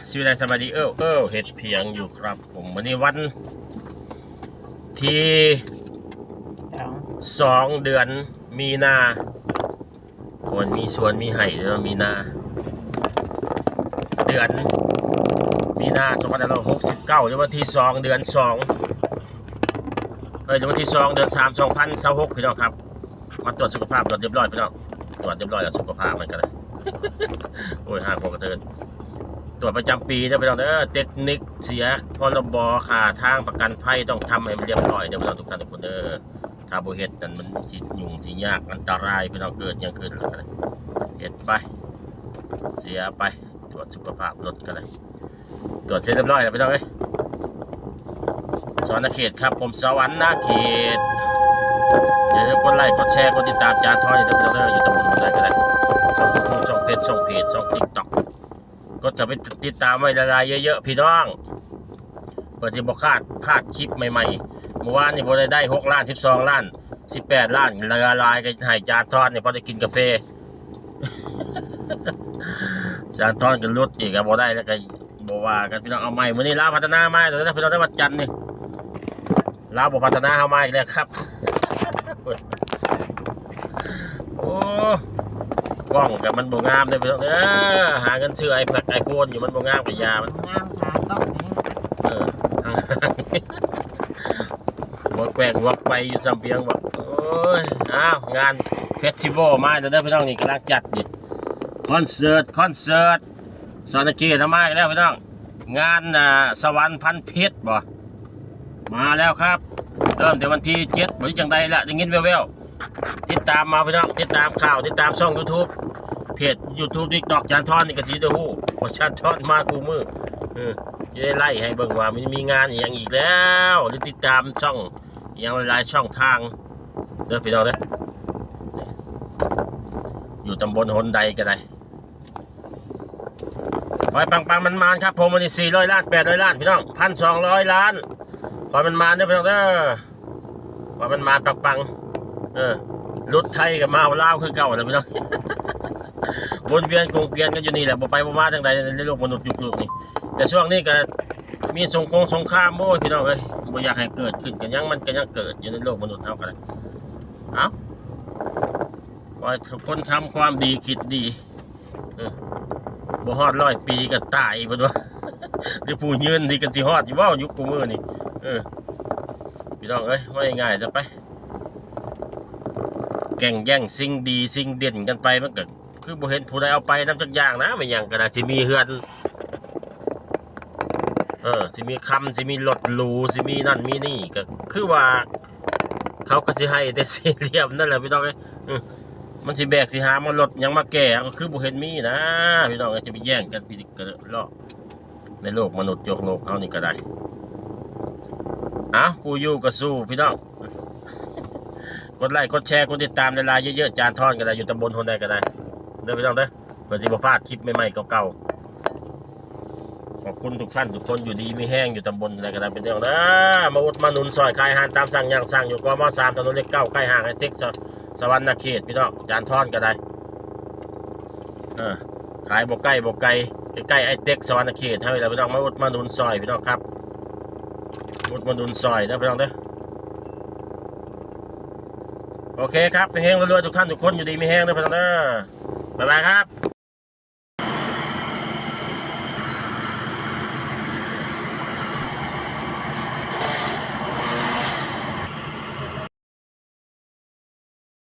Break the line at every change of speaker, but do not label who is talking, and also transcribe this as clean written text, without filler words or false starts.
ชีวิตสบายดีเฮ็ดเพียงอยู่ครับผมวันนี้วันที่2 เดือนมีนาวันมีสวนมีไห่แล้วมีนาเดือนมีนา2569เดือนวันที่2เดือน2เดือนวันที่2เดือน3 2026พี่น้องครับมาตรวจสุขภาพเรียบร้อยพี่น้องตรวจเรียบร้อยแล้วสุขภาพมันก็เลยโอ้ยห่างพอกระเทินตรวจประจำปีเด้อพี่น้องเด้อเทคนิคเสียพรบค่าทางประกันภัยต้องทำให้มันเรียบร้อยเด้อพี่น้องทุกท่านทุกคนเด้อถ้าบ่เฮ็ดนั่นมันสิยุ่งสิยากอันตรายพี่น้องเกิดยังขึ้นแล้วก็เลยเฮ็ดไปเสียไปตรวจสุขภาพรถก็เลยตรวจเสร็จเรียบร้อยแล้วพี่น้องเอ้ยสวรรณเขตครับผมสวรรณเขตอย่าลืมกดไลค์กดแชร์กดติดตามจานทอยเด้อพี่น้องเด้ออยู่ตำบลใดก็ได้ช่อง YouTube ช่องเพจช่อง TikTokก็จะไปติดตามไว้ละลายเยอะๆพี่น้องเพื่อจะบอกพลาดคลิปใหม่ๆเมื่อวานนี่ผมได้6 ล้าน12 ล้าน18 ล้านละลายกันให้จานทอดเนี่ยพอได้กินกาแฟ จานทอดกันลดอีกครับพอได้แล้วก็บอกว่ากันพี่น้องเอาใหม่วันนี้ลาวพัฒนาใหม่แต่ถ้าพี่น้องได้วันจันทร์นี่ลาวบอกพัฒนาเอาใหม่อีกแล้วครับ โอ้กล้องกับมันบ่งามเลยพี่น้องหาเงินซื้อไอโฟนอยู่มันบ่งามกับยามัน
งามขากล้องนี้
วักแกว่งวักไปอยู่ซัมเปียงบอกโอ้ยงานเฟสติวัลมาแล้วพี่น้องนี่กำลังจัดอยู่คอนเสิร์ตสอนกีทำไมแล้วพี่น้องงานสวรรค์พันเพชรบ่มาแล้วครับเริ่มแต่วันที่7บ่จังใดละได้ยินแว่วๆติดตามมาพี่น้องติดตามข่าวติดตามช่อง YouTube เพจ YouTube TikTok จานทอนนี่ก็สิได้ฮู้ว่าจานทอนมากูมือจะได้ไล่ให้เบิ่งว่ามันมีงานอย่างอีกแล้วหรือติดตามช่องอย่างหลายช่องทางเด้อพี่น้องเด้ออยู่ตำบลหนใดก็ได้ขอให้ปังๆมันครับผมวันนี้400 ล้าน800 ล้านพี่น้อง1,200 ล้านขอมันมาเด้อพี่น้องเด้อขอมันมาปังรถไทยกับมาลาวคือเก่านะพี่น้อง วนเวียนกงเกลียนกันอยู่นี่แหละบ่ไปบ่มาทางใดในโลกมนุษย์ยุคนี้แต่ช่วงนี้ก็มีสงครามโอ้ยพี่น้องเอ้ยบ่อยากให้เกิดขึ้นกันยังเกิดอยู่ในโลกมนุษย์เฮากันขอให้ทุกคนทำความดีคิดดีบ่ฮอด100 ปีก็ตายเพิ่นว่า หรือผู้ยืนที่กันสิฮอดอยู่เว้ายุคกูมื้อนี่พี่น้องเอ้ยว่าง่ายๆจะไปแข่งแย่งสิ่งดีสิ่งเด่นกันไปมันก็คือบ่เห็นผู้ใดเอาไปนำจักอย่างนะไม่หยังก็ได้สิมีเฮือนสิมีคำสิมีรถหรูสิมีนั่นมีนี่ก็คือว่าเขาก็สิให้แต่สี่เหลี่ยมนั่นแหละพี่น้องเอ้ยมันสิแบกสิหามารถยังมาแก่ก็คือบ่เห็นมีนะพี่น้องจะไปแย่งกันพี่ก็เลาะในโลกมนุษย์โยกโลกเขานี่ก็ได้ผู้อยู่ก็สู้พี่น้องกดไลค์กดแชร์กดติดตามในไลน์เยอะๆจานทอนก็ได้อยู่ตำบลคนใดก็ได้เด้อพี่น้องเด้อเพื่อสิบ่พลาดคลิปใหม่ๆเก่าๆขอบคุณทุกท่านทุกคนอยู่ดีมีแห้งอยู่ตำบลอะไรก็ได้เป็นเรื่องนะมาอุดมาหนุนซอยขายอาหารตามสั่งอย่างสั่งอยู่กม3ถนนเล็ก9ใกล้ห่างไอเต็กสวรรณเขตพี่น้องจานทอนก็ได้ขายบ่ใกล้ใกล้ไอเต็กสวรรณเขตให้เราพี่น้องมาอุดมาหนุนซอยพี่น้องครับอุดมาหนุนซอยนะพี่น้องเด้อโอเคครับเป็นแห้งรวยๆทุกท่านทุกคนอยู่ดีมีแห้งนะพี่น้องเด้อบ๊ายบายครับ